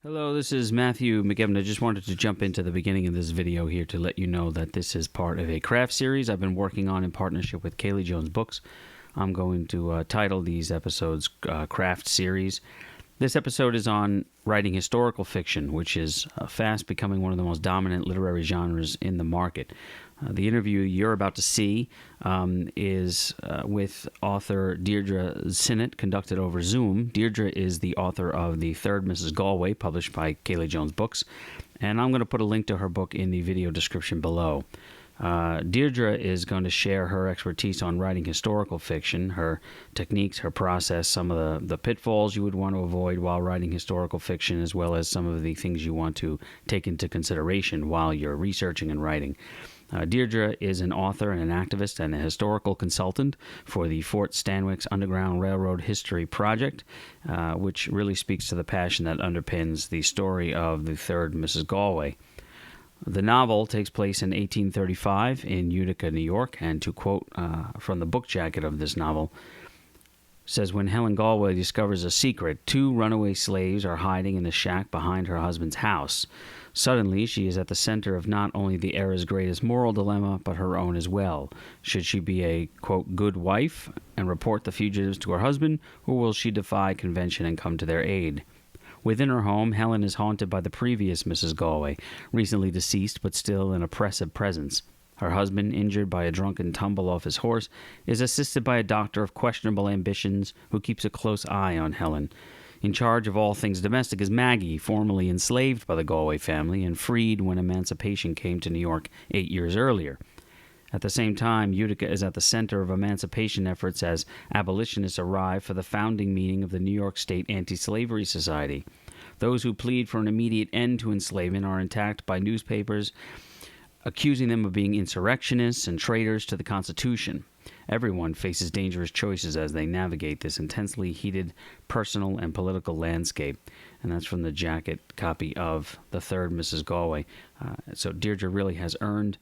Hello, this is Matthew McGevna. Just wanted to jump into the beginning of this video here to let you know that this is part of a craft series I've been working on in partnership with Kaylie Jones Books. I'm going to title these episodes Craft Series. This episode is on writing historical fiction, which is fast becoming one of the most dominant literary genres in the market. The interview you're about to see is with author Deirdre Sinnott, conducted over Zoom. Deirdre is the author of The Third Mrs. Galway, published by Kaylie Jones Books, and I'm going to put a link to her book in the video description below. Deirdre is going to share her expertise on writing historical fiction, her techniques, her process, some of the pitfalls you would want to avoid while writing historical fiction, as well as some of the things you want to take into consideration while you're researching and writing. Deirdre is an author and an activist and a historical consultant for the Fort Stanwix Underground Railroad History Project, which really speaks to the passion that underpins the story of the third Mrs. Galway. The novel takes place in 1835 in Utica, New York, and to quote from the book jacket of this novel, says, when Helen Galway discovers a secret, two runaway slaves are hiding in the shack behind her husband's house. Suddenly, she is at the center of not only the era's greatest moral dilemma, but her own as well. Should she be a, quote, good wife and report the fugitives to her husband, or will she defy convention and come to their aid? Within her home, Helen is haunted by the previous Mrs. Galway, recently deceased but still an oppressive presence. Her husband, injured by a drunken tumble off his horse, is assisted by a doctor of questionable ambitions who keeps a close eye on Helen. In charge of all things domestic is Maggie, formerly enslaved by the Galway family and freed when emancipation came to New York 8 years earlier. At the same time, Utica is at the center of emancipation efforts as abolitionists arrive for the founding meeting of the New York State Anti-Slavery Society. Those who plead for an immediate end to enslavement are attacked by newspapers, accusing them of being insurrectionists and traitors to the Constitution. Everyone faces dangerous choices as they navigate this intensely heated personal and political landscape. And that's from the jacket copy of The Third Mrs. Galway. So Deirdre really has earned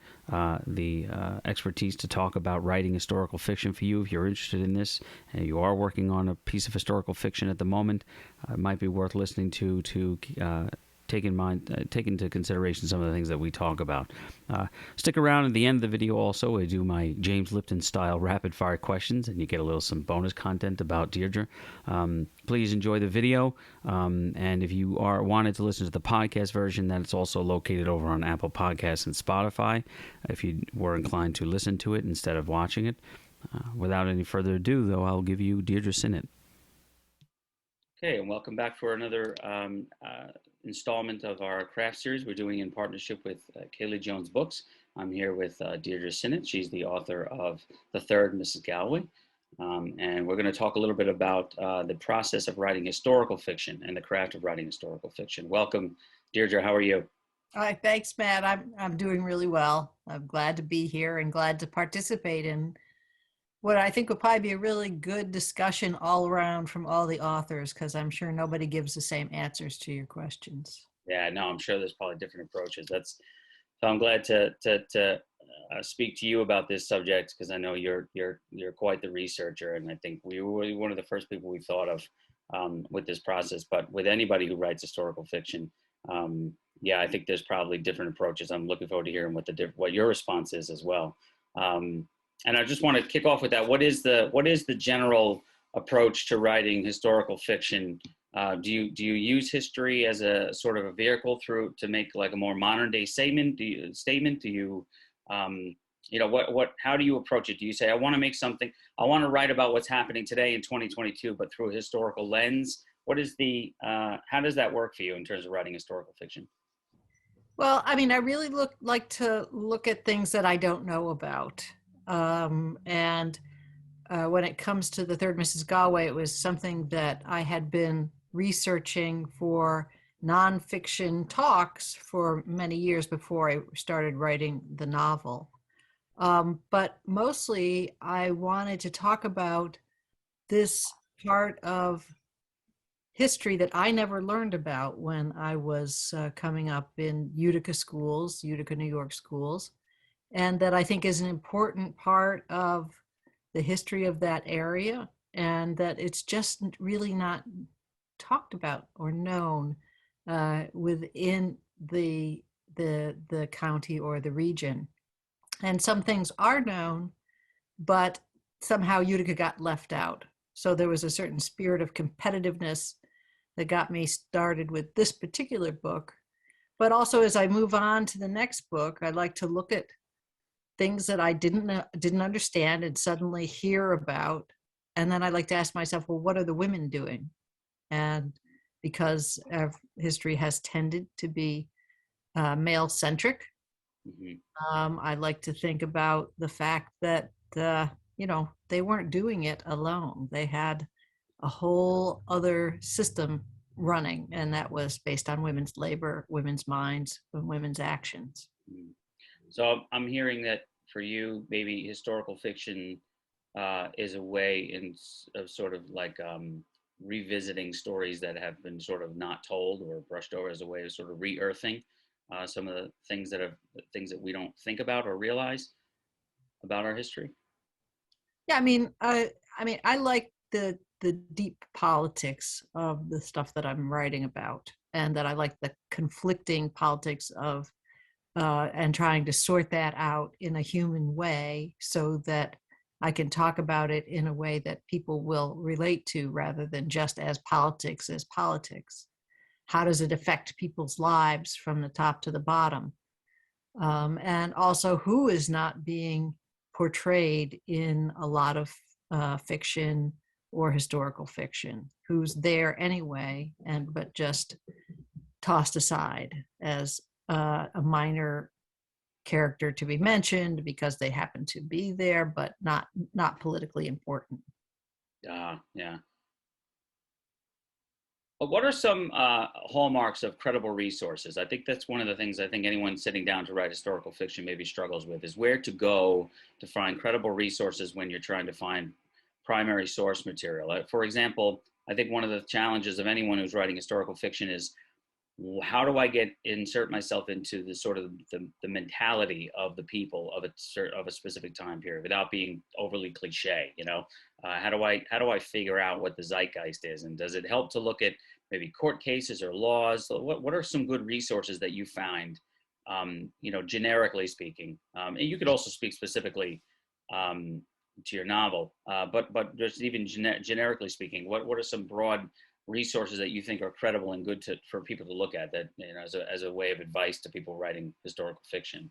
the expertise to talk about writing historical fiction for you. If you're interested in this and you are working on a piece of historical fiction at the moment, it might be worth listening to take into consideration some of the things that we talk about. Stick around at the end of the video also. I do my James Lipton style rapid fire questions, and you get some bonus content about Deirdre. Please enjoy the video, and if you wanted to listen to the podcast version, that's also located over on Apple Podcasts and Spotify, if you were inclined to listen to it instead of watching it. Without any further ado, though, I'll give you Deirdre Sinnott. Okay, and welcome back for another installment of our craft series we're doing in partnership with Kaylie Jones Books. I'm here with Deirdre Sinnott. She's the author of The Third Mrs. Galway. And we're going to talk a little bit about the process of writing historical fiction and the craft of writing historical fiction. Welcome, Deirdre. How are you? Hi, thanks, Matt. I'm doing really well. I'm glad to be here and glad to participate in what I think will probably be a really good discussion all around from all the authors, because I'm sure nobody gives the same answers to your questions. Yeah, no, I'm sure there's probably different approaches. So I'm glad to speak to you about this subject, because I know you're quite the researcher, and I think we were one of the first people we thought of with this process. But with anybody who writes historical fiction, yeah, I think there's probably different approaches. I'm looking forward to hearing what your response is as well. And I just want to kick off with that. What is the general approach to writing historical fiction? Do you use history as a sort of a vehicle to make like a more modern day statement? Do you how do you approach it? Do you say, I want to make something, I want to write about what's happening today in 2022, but through a historical lens? What is how does that work for you in terms of writing historical fiction? Well, I mean, I really like to look at things that I don't know about. And when it comes to The Third Mrs. Galway, it was something that I had been researching for nonfiction talks for many years before I started writing the novel. But mostly I wanted to talk about this part of history that I never learned about when I was coming up in Utica, New York schools, and that I think is an important part of the history of that area, and that it's just really not talked about or known. within the county or the region. And some things are known, but somehow Utica got left out. So there was a certain spirit of competitiveness that got me started with this particular book. But also, as I move on to the next book, I like to look at things that I didn't understand and suddenly hear about. And then I like to ask myself, well, what are the women doing? And because history has tended to be male centric, I like to think about the fact that, they weren't doing it alone. They had a whole other system running, and that was based on women's labor, women's minds, and women's actions. So I'm hearing that for you, maybe historical fiction is a way of sort of like revisiting stories that have been sort of not told or brushed over, as a way of sort of re-earthing some of the things that we don't think about or realize about our history. Yeah, I like the deep politics of the stuff that I'm writing about, and that I like the conflicting politics of and trying to sort that out in a human way so that I can talk about it in a way that people will relate to, rather than just as politics as politics. How does it affect people's lives from the top to the bottom? And also, who is not being portrayed in a lot of fiction or historical fiction? Who's there anyway, but just tossed aside as a minor character to be mentioned because they happen to be there, but not politically important. Yeah. But what are some hallmarks of credible resources? I think that's one of the things I think anyone sitting down to write historical fiction maybe struggles with, is where to go to find credible resources when you're trying to find primary source material. For example, I think one of the challenges of anyone who's writing historical fiction is, how do I insert myself into the sort of the mentality of the people of a specific time period without being overly cliche? How do I figure out what the zeitgeist is, and does it help to look at maybe court cases or laws? What are some good resources that you find, generically speaking? And you could also speak specifically to your novel, but just even generically speaking, what are some broad resources that you think are credible and good for people to look at, that as a way of advice to people writing historical fiction?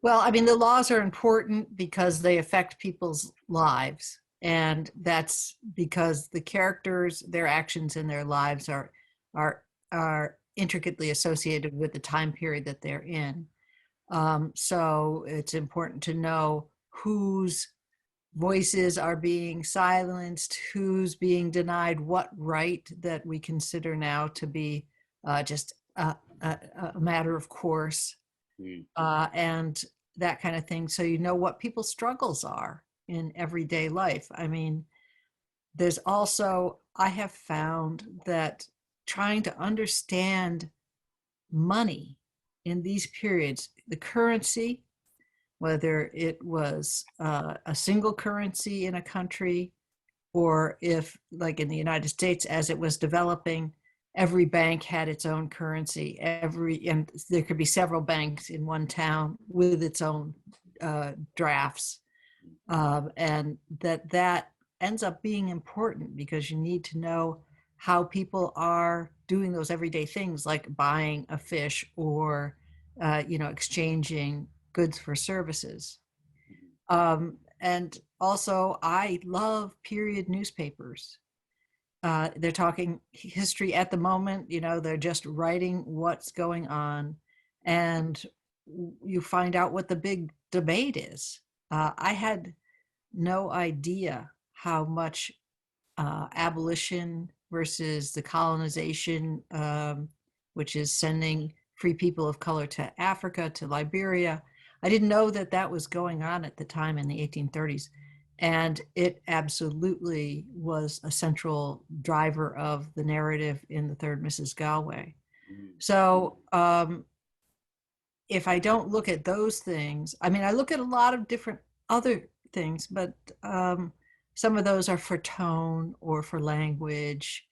Well, the laws are important because they affect people's lives, and that's because the characters, their actions in their lives are intricately associated with the time period that they're in. So it's important to know whose voices are being silenced, who's being denied what right that we consider now to be just a matter of course, and that kind of thing. So you know what people's struggles are in everyday life. There's also, I have found that trying to understand money in these periods, the currency, whether it was a single currency in a country, or if, like in the United States, as it was developing, every bank had its own currency. And there could be several banks in one town with its own drafts, and that ends up being important because you need to know how people are doing those everyday things, like buying a fish or exchanging goods for services. And also, I love period newspapers. They're talking history at the moment, they're just writing what's going on, and you find out what the big debate is. I had no idea how much abolition versus the colonization, which is sending free people of color to Africa, to Liberia. I didn't know that was going on at the time in the 1830s. And it absolutely was a central driver of the narrative in the Third Mrs. Galway. So if I don't look at those things, I look at a lot of different other things, but some of those are for tone or for language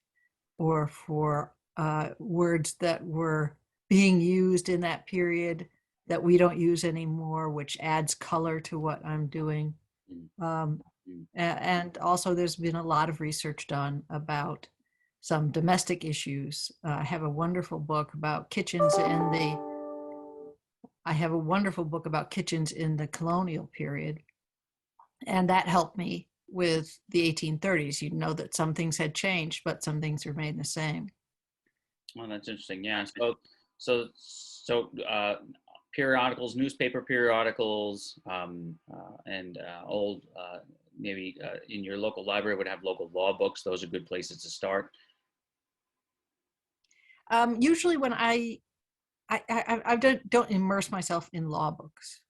or for words that were being used in that period that we don't use anymore, which adds color to what I'm doing. And also there's been a lot of research done about some domestic issues. I have a wonderful book about kitchens in the colonial period. And that helped me with the 1830s. You know that some things had changed, but some things remained the same. Well, that's interesting. Yeah. So periodicals, newspaper periodicals, and old, maybe in your local library would have local law books. Those are good places to start. Usually when I don't immerse myself in law books,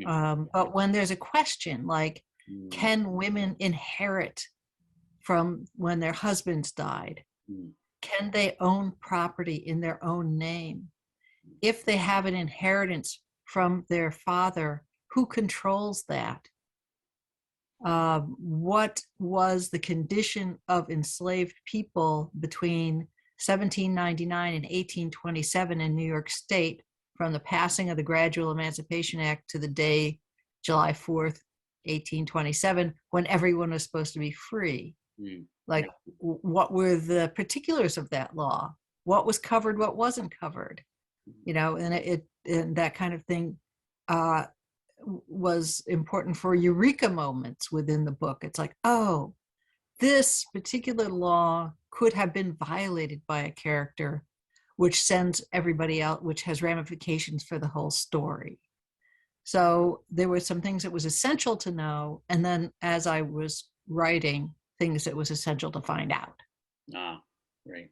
but when there's a question like, can women inherit from when their husbands died? Can they own property in their own name? If they have an inheritance from their father, who controls that? What was the condition of enslaved people between 1799 and 1827 in New York State, from the passing of the Gradual Emancipation Act to the day, July 4th, 1827, when everyone was supposed to be free? Like, what were the particulars of that law? What was covered, what wasn't covered? You know, and that kind of thing was important for eureka moments within the book. It's like, oh, this particular law could have been violated by a character, which sends everybody out, which has ramifications for the whole story. So there were some things that was essential to know, and then as I was writing, things that was essential to find out. Right.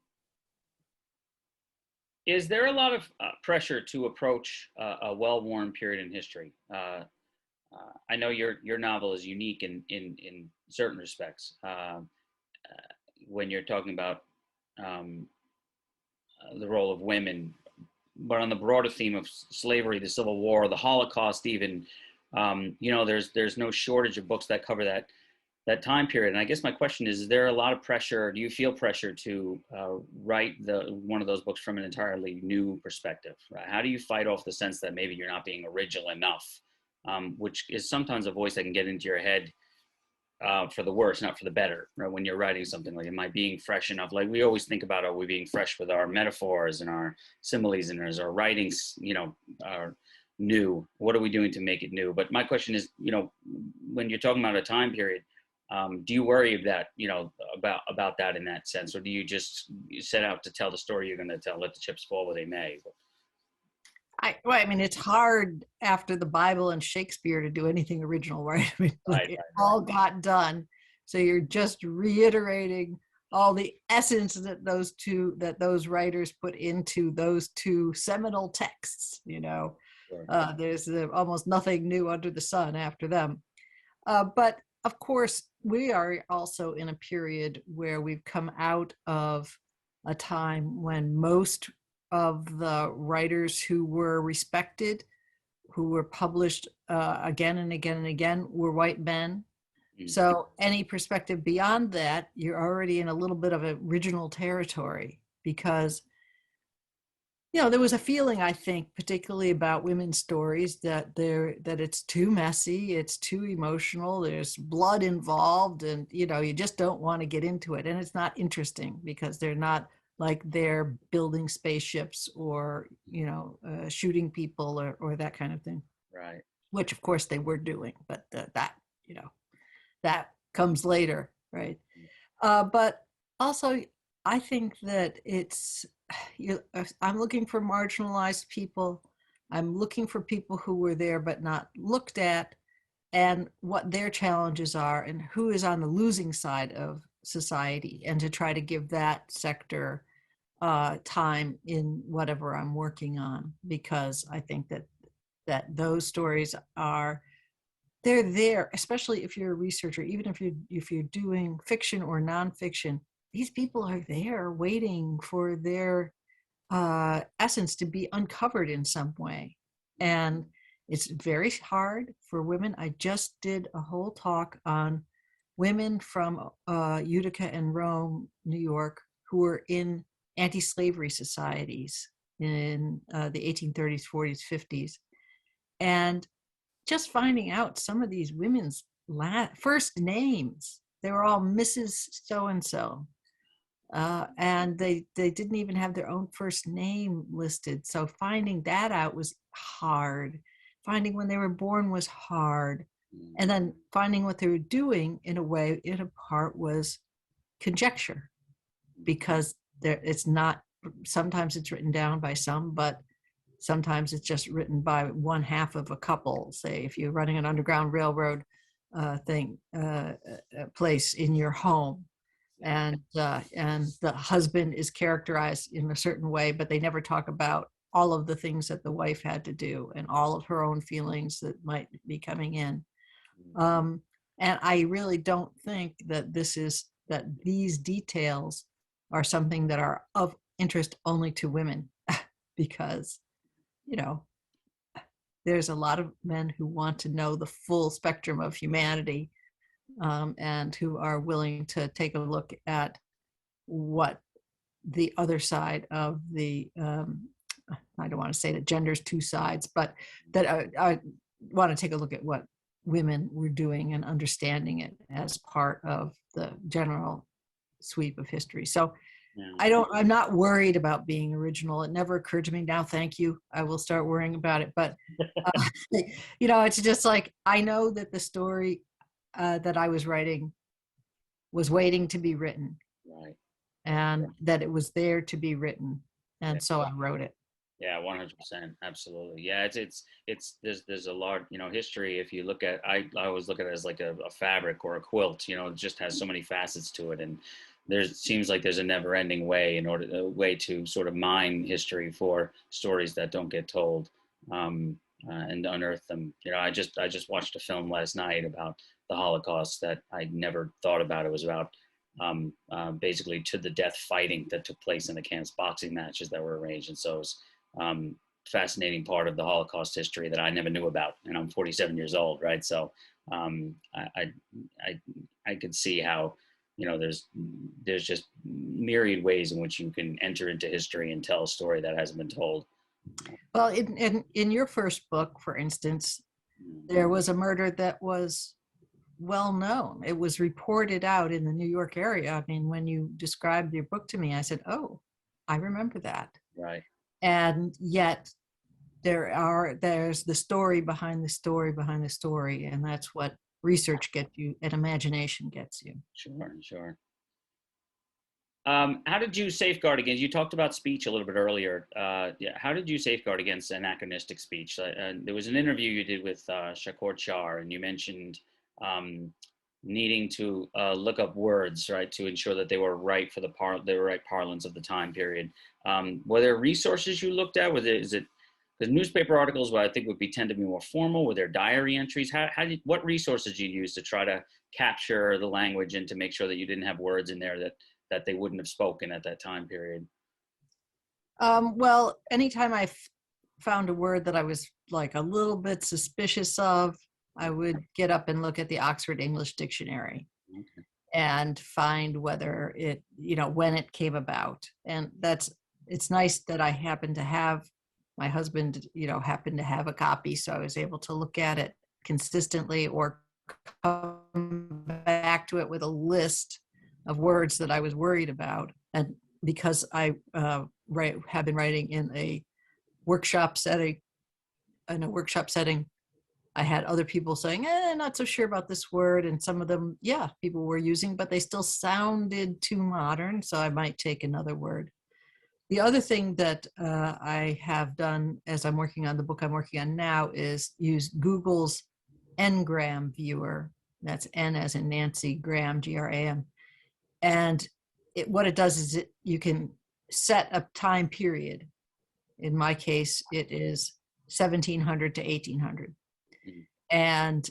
Is there a lot of pressure to approach a well-worn period in history? I know your novel is unique in certain respects. When you're talking about the role of women, but on the broader theme of slavery, the Civil War, the Holocaust, even, there's no shortage of books that cover that time period. And I guess my question is there a lot of pressure? Do you feel pressure to write one of those books from an entirely new perspective? Right? How do you fight off the sense that maybe you're not being original enough, which is sometimes a voice that can get into your head for the worse, not for the better, right? When you're writing something, like, am I being fresh enough? Like, we always think about, are we being fresh with our metaphors and our similes, and our writings, are new? What are we doing to make it new? But my question is, when you're talking about a time period, do you worry that, about that in that sense, or do you just set out to tell the story you're going to tell, let the chips fall where they may? I mean, it's hard after the Bible and Shakespeare to do anything original, right? I mean, it all got done. So you're just reiterating all the essence that those writers put into those two seminal texts. Sure. There's almost nothing new under the sun after them. But of course, we are also in a period where we've come out of a time when most of the writers who were respected, who were published again and again and again, were white men. So any perspective beyond that, you're already in a little bit of original territory, because there was a feeling, I think, particularly about women's stories, that it's too messy, it's too emotional, there's blood involved, and you just don't want to get into it, and it's not interesting because they're not like they're building spaceships or shooting people or that kind of thing. Right. Which of course they were doing, but that comes later, right? But also, I think that I'm looking for marginalized people. I'm looking for people who were there but not looked at, and what their challenges are, and who is on the losing side of society, and to try to give that sector time in whatever I'm working on, because I think that those stories they're there, especially if you're a researcher, even if you're doing fiction or nonfiction. These people are there waiting for their essence to be uncovered in some way. And it's very hard for women. I just did a whole talk on women from Utica and Rome, New York, who were in anti-slavery societies in the 1830s, 40s, 50s. And just finding out some of these women's first names, they were all Mrs. So-and-so. And they didn't even have their own first name listed. So finding that out was hard. Finding when they were born was hard. And then finding what they were doing in a part was conjecture, because it's not, sometimes it's written down by some, but sometimes it's just written by one half of a couple. Say if you're running an Underground Railroad place in your home, and the husband is characterized in a certain way, but they never talk about all of the things that the wife had to do and all of her own feelings that might be coming in. And I really don't think that these details are something that are of interest only to women, because, there's a lot of men who want to know the full spectrum of humanity, and who are willing to take a look at what the other side of the, I don't want to say that gender's two sides, but that I want to take a look at what women were doing and understanding it as part of the general sweep of history. So I'm not worried about being original. It never occurred to me. Now, thank you. I will start worrying about it. But, it's just like, I know that the story that I was writing was waiting to be written, Right. and that it was there to be written. And so I wrote it. Yeah, 100%. Absolutely. Yeah. There's a lot, history. If you look at, I always look at it as like a fabric or a quilt, it just has so many facets to it. And seems like there's a never ending way to sort of mine history for stories that don't get told, and unearth them. I just watched a film last night about the Holocaust that I never thought about. It was about basically to the death fighting that took place in the camps, boxing matches that were arranged. And so it was fascinating part of the Holocaust history that I never knew about. And I'm 47 years old, right? So I could see how, there's just myriad ways in which you can enter into history and tell a story that hasn't been told. Well, in your first book, for instance, there was a murder that was well known. It was reported out in the New York area. I mean, when you described your book to me, I said, "Oh, I remember that." Right. And yet there's the story behind the story behind the story, and that's what research gets you and imagination gets you. Sure. How did you safeguard against, you talked about speech a little bit earlier. How did you safeguard against anachronistic speech? There was an interview you did with Shakur Char, and you mentioned needing to look up words, right, to ensure that they were right for the right parlance of the time period. Were there resources you looked at? Because newspaper articles, I think tend to be more formal. Were there diary entries? What resources did you use to try to capture the language and to make sure that you didn't have words in there that they wouldn't have spoken at that time period? Well, anytime I found a word that I was like a little bit suspicious of, I would get up and look at the Oxford English Dictionary. Okay. And find whether it, when it came about. And it's nice that I happen to have, my husband, happened to have a copy, so I was able to look at it consistently or come back to it with a list of words that I was worried about. And because I have been writing in a workshop setting, I had other people saying, not so sure about this word. And some of them, people were using, but they still sounded too modern. So I might take another word. The other thing that I have done as I'm working on the book I'm working on now is use Google's Ngram viewer. That's N as in Nancy, Gram, Gram. And what it does is you can set a time period. In my case, it is 1700 to 1800. And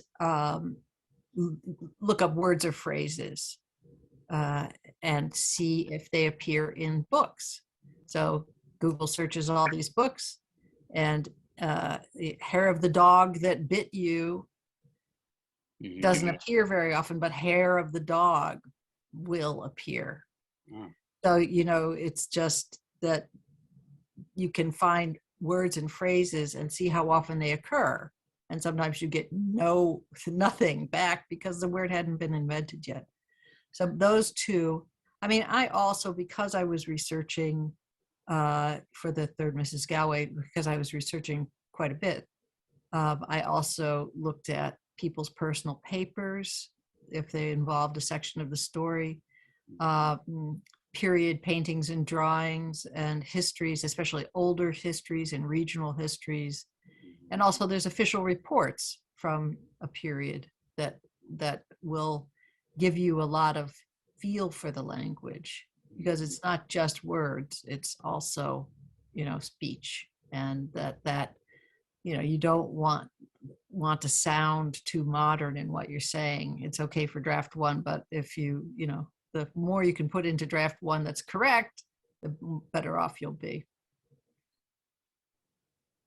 look up words or phrases and see if they appear in books. So Google searches all these books, and the hair of the dog that bit you doesn't appear very often, but hair of the dog will appear. So, it's just that you can find words and phrases and see how often they occur. And sometimes you get nothing back because the word hadn't been invented yet. So those two, I also, because I was researching for the third Mrs. Galway, because I was researching quite a bit, I also looked at people's personal papers, if they involved a section of the story, period paintings and drawings and histories, especially older histories and regional histories. And also there's official reports from a period that will give you a lot of feel for the language, because it's not just words, it's also, speech. And that you don't want to sound too modern in what you're saying. It's okay for draft one, but if the more you can put into draft one that's correct, the better off you'll be.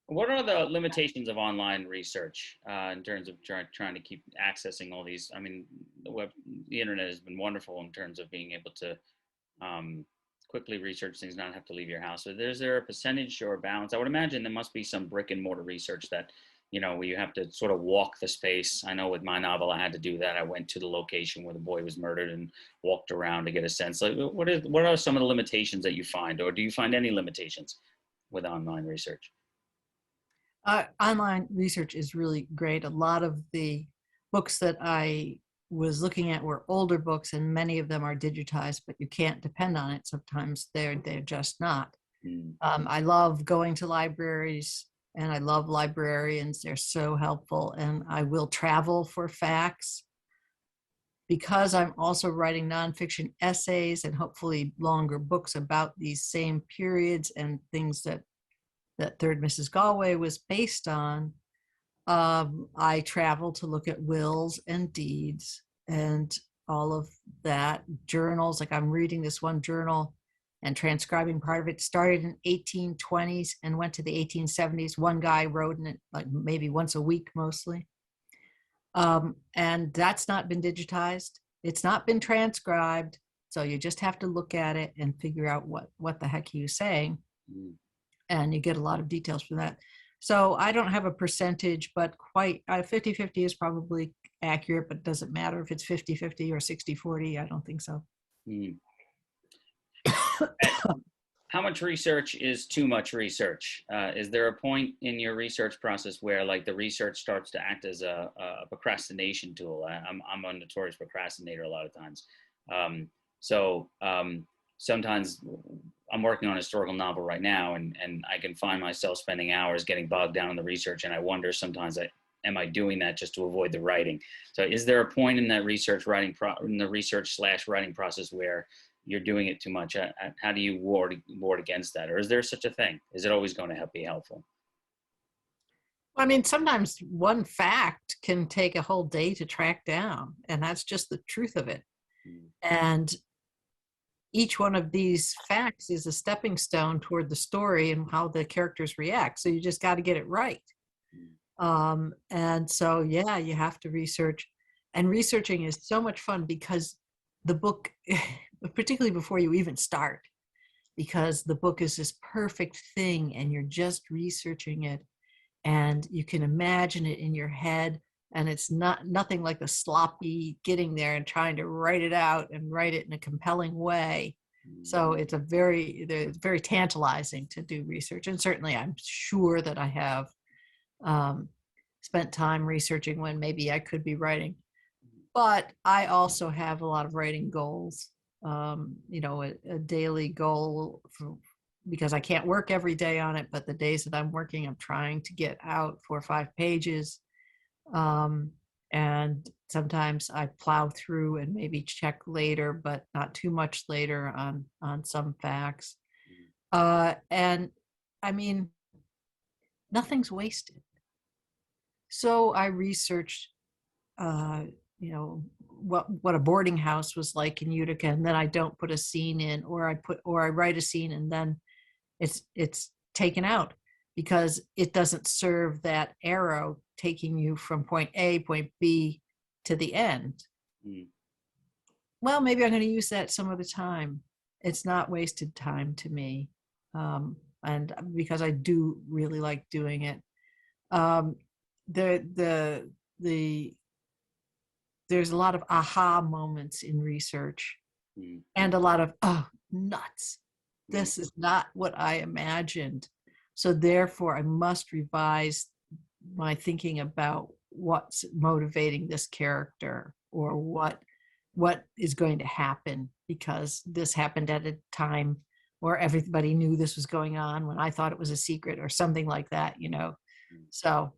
What are the limitations of online research in terms of trying to keep accessing all these? The internet has been wonderful in terms of being able to quickly research things, not have to leave your house. So is there a percentage or a balance? I would imagine there must be some brick and mortar research that, where you have to sort of walk the space. I know with my novel, I had to do that. I went to the location where the boy was murdered and walked around to get a sense. Like, what are some of the limitations that you find, or do you find any limitations with online research? Online research is really great. A lot of the books that I was looking at were older books, and many of them are digitized, but you can't depend on it. Sometimes they're just not. I love going to libraries, and I love librarians. They're so helpful, and I will travel for facts. Because I'm also writing nonfiction essays and hopefully longer books about these same periods and things that Third Mrs. Galway was based on, I travel to look at wills and deeds and all of that. Journals, like I'm reading this one journal and transcribing part of it. Started in 1820s and went to the 1870s. One guy wrote in it like maybe once a week mostly. And that's not been digitized. It's not been transcribed. So you just have to look at it and figure out what the heck he was saying. And you get a lot of details from that. So I don't have a percentage, but quite 50-50 is probably accurate, but it doesn't matter if it's 50-50 or 60-40. I don't think so. How much research is too much research? Is there a point in your research process where like the research starts to act as a procrastination tool? I'm a notorious procrastinator a lot of times. Sometimes I'm working on a historical novel right now, and I can find myself spending hours getting bogged down in the research, and I wonder sometimes, am I doing that just to avoid the writing? So is there a point in that research/writing process where you're doing it too much? How do you ward against that? Or is there such a thing? Is it always going to be helpful? Sometimes one fact can take a whole day to track down, and that's just the truth of it. And each one of these facts is a stepping stone toward the story and how the characters react. So you just got to get it right. And so, yeah, you have to research. And researching is so much fun because the book, particularly before you even start, because the book is this perfect thing and you're just researching it and you can imagine it in your head. And it's nothing like the sloppy getting there and trying to write it out and write it in a compelling way. So it's very tantalizing to do research. And certainly I'm sure that I have spent time researching when maybe I could be writing. But I also have a lot of writing goals, a daily goal because I can't work every day on it. But the days that I'm working, I'm trying to get out 4 or 5 pages. And sometimes I plow through and maybe check later, but not too much later on some facts. And nothing's wasted. So I researched, what a boarding house was like in Utica, and then I don't put a scene in, or I write a scene and then it's taken out because it doesn't serve that arrow taking you from point A, point B to the end. Well, maybe I'm going to use that some other time. it's not wasted time to me. And because I do really like doing it. Um, the there's a lot of aha moments in research, and a lot of, oh, nuts, this is not what I imagined. So therefore I must revise my thinking about what's motivating this character, or what is going to happen, because this happened at a time where everybody knew this was going on when I thought it was a secret, or something like that, So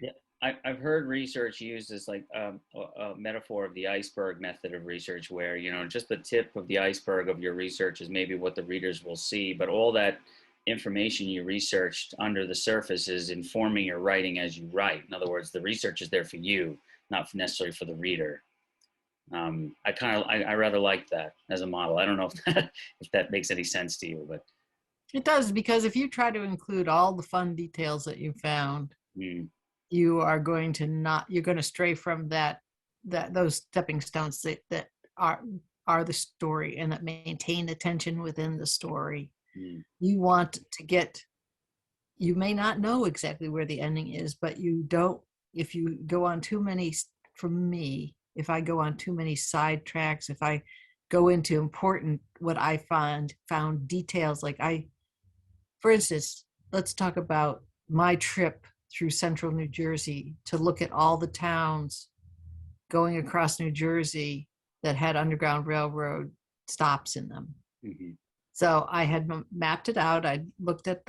Yeah, I've heard research used as like a metaphor of the iceberg method of research, where, just the tip of the iceberg of your research is maybe what the readers will see, but all that information you researched under the surface is informing your writing as you write. In other words, the research is there for you, not necessarily for the reader. I rather like that as a model. I don't know if that makes any sense to you, but it does, because if you try to include all the fun details that you found, you are going to stray from those stepping stones that are the story, and that maintain the tension within the story. You want to you may not know exactly where the ending is, but if you go on too many, for me, if I go on too many sidetracks, if I go into what I found details, for instance, let's talk about my trip through central New Jersey to look at all the towns going across New Jersey that had Underground Railroad stops in them. So I had mapped it out. I looked at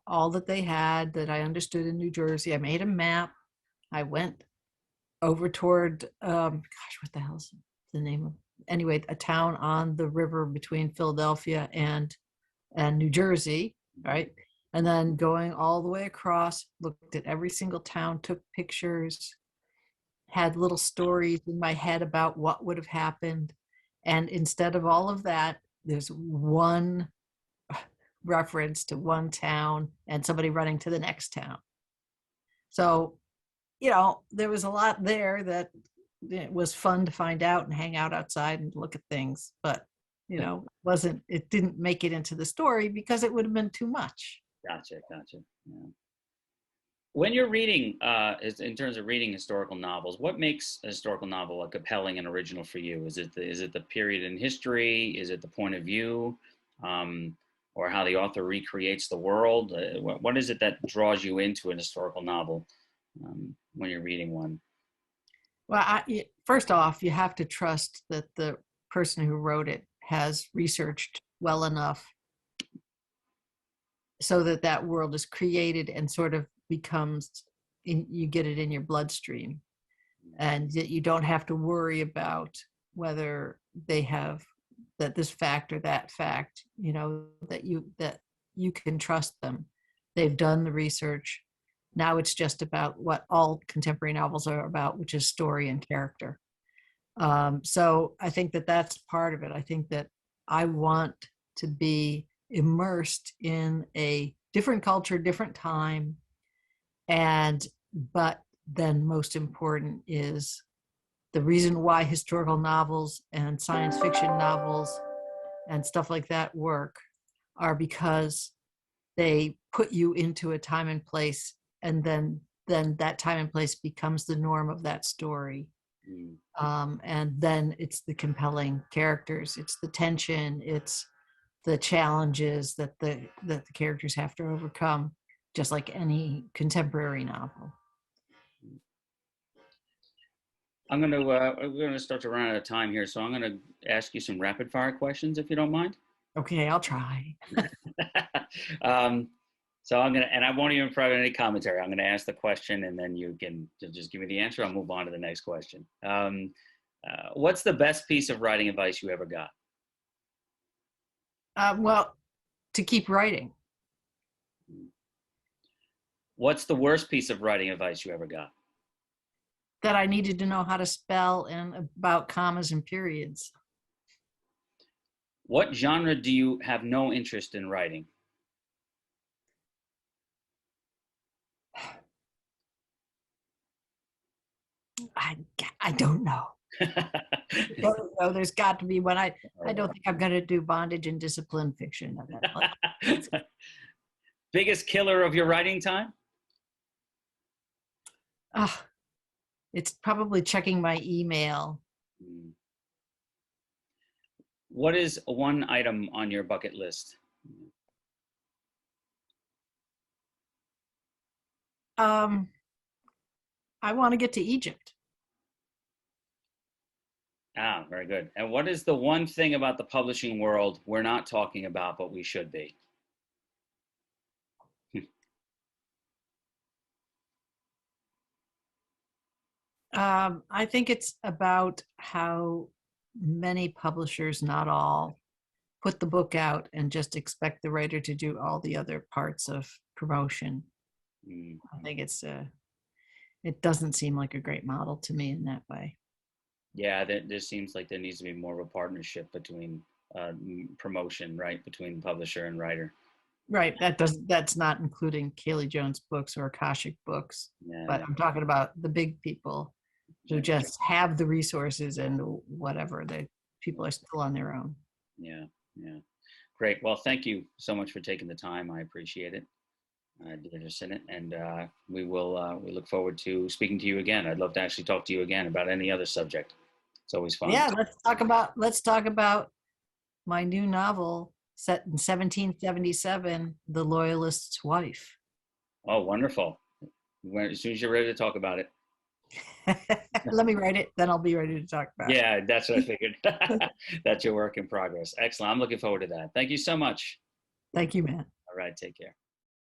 all that they had that I understood in New Jersey. I made a map. I went over toward, what the hell's the name of? Anyway, a town on the river between Philadelphia and New Jersey, right? And then going all the way across, looked at every single town, took pictures, had little stories in my head about what would have happened. And instead of all of that, there's one reference to one town and somebody running to the next town. So, there was a lot there that it was fun to find out and hang out outside and look at things. But, it didn't make it into the story because it would have been too much. Gotcha. Yeah. When you're reading, in terms of reading historical novels, what makes a historical novel compelling and original for you? Is it the period in history? Is it the point of view, or how the author recreates the world? What is it that draws you into an historical novel when you're reading one? Well, first off, you have to trust that the person who wrote it has researched well enough so that world is created and sort of becomes, you get it in your bloodstream, and that you don't have to worry about whether they have this fact or that fact, that you can trust them. They've done the research. Now it's just about what all contemporary novels are about, which is story and character. So I think that's part of it. I think that I want to be immersed in a different culture, different time. But then most important is the reason why historical novels and science fiction novels and stuff like that work are because they put you into a time and place, and then that time and place becomes the norm of that story. And then it's the compelling characters, it's the tension, it's the challenges that the characters have to overcome, just like any contemporary novel. We're gonna start to run out of time here, so I'm gonna ask you some rapid fire questions, if you don't mind. Okay, I'll try. So and I won't even provide any commentary. I'm gonna ask the question, and then you can just give me the answer. I'll move on to the next question. What's the best piece of writing advice you ever got? Well, to keep writing. What's the worst piece of writing advice you ever got? That I needed to know how to spell and about commas and periods. What genre do you have no interest in writing? I don't know. No, there's got to be one. I don't think I'm going to do bondage and discipline fiction. Biggest killer of your writing time? It's probably checking my email. What is one item on your bucket list? I want to get to Egypt. Ah, very good. And what is the one thing about the publishing world we're not talking about, but we should be? I think it's about how many publishers, not all, put the book out and just expect the writer to do all the other parts of promotion. I think it doesn't seem like a great model to me in that way. Yeah, there seems like there needs to be more of a partnership between promotion, right, between publisher and writer. Right. That's not including Kaylie Jones Books or Akashic Books, but I'm talking about the big people who just have the resources and whatever. The people are still on their own. Yeah. Great. Well, thank you so much for taking the time. I appreciate it, Deirdre Sinnott, and we look forward to speaking to you again. I'd love to actually talk to you again about any other subject. It's always fun. Yeah, let's talk about my new novel set in 1777, The Loyalist's Wife. Oh, wonderful. As soon as you're ready to talk about it. Let me write it, then I'll be ready to talk about it. Yeah, that's what I figured. That's your work in progress. Excellent. I'm looking forward to that. Thank you so much. Thank you, man. All right, take care.